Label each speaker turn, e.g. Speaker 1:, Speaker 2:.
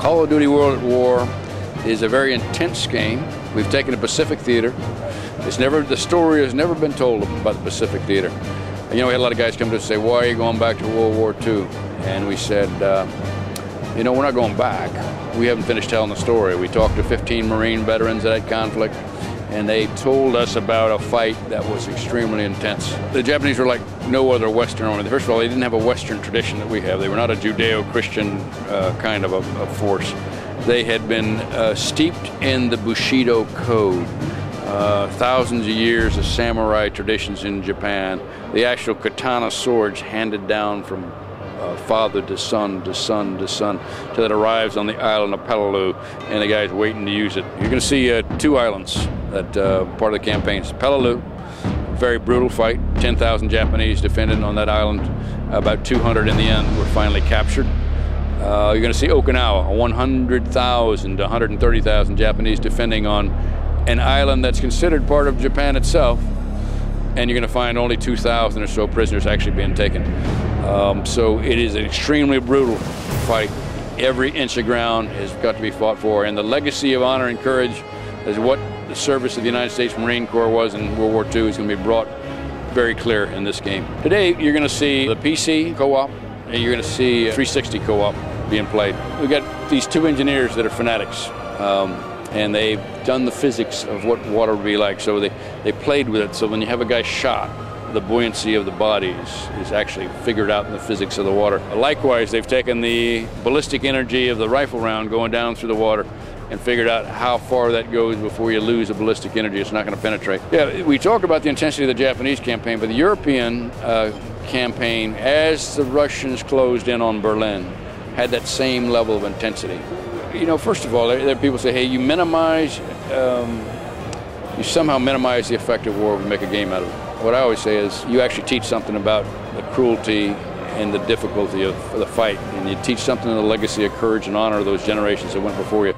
Speaker 1: Call of Duty World at War is a very intense game. We've taken a Pacific theater. The story has never been told about the Pacific theater. You know, we had a lot of guys come to us and say, why are you going back to World War II? And we said, you know, we're not going back. We haven't finished telling the story. We talked to 15 Marine veterans of that conflict, and they told us about a fight that was extremely intense. The Japanese were like no other Western army. First of all, they didn't have a Western tradition that we have. They were not a Judeo-Christian kind of a force. They had been steeped in the Bushido code. Thousands of years of samurai traditions in Japan. The actual katana swords handed down from father to son to son to son till it arrives on the island of Peleliu, and the guy's waiting to use it. You're going to see two islands that part of the campaign. It's Peleliu, very brutal fight. 10,000 Japanese defended on that island. About 200 in the end were finally captured. You're going to see Okinawa, 100,000 to 130,000 Japanese defending on an island that's considered part of Japan itself, and you're going to find only 2,000 or so prisoners actually being taken. So it is an extremely brutal fight. Every inch of ground has got to be fought for, and the legacy of honor and courage is what the service of the United States Marine Corps was in World War II is going to be brought very clear in this game. Today you're going to see the PC co-op, and you're going to see 360 co-op being played. We've got these two engineers that are fanatics. And they've done the physics of what water would be like. So they played with it. So when you have a guy shot, the buoyancy of the body is actually figured out in the physics of the water. Likewise, they've taken the ballistic energy of the rifle round going down through the water and figured out how far that goes before you lose the ballistic energy. It's not going to penetrate. Yeah, we talk about the intensity of the Japanese campaign, but the European campaign, as the Russians closed in on Berlin, had that same level of intensity. You know, first of all, there are people say, hey, you somehow minimize the effect of war if you make a game out of it. What I always say is you actually teach something about the cruelty and the difficulty of the fight, and you teach something of the legacy of courage and honor of those generations that went before you.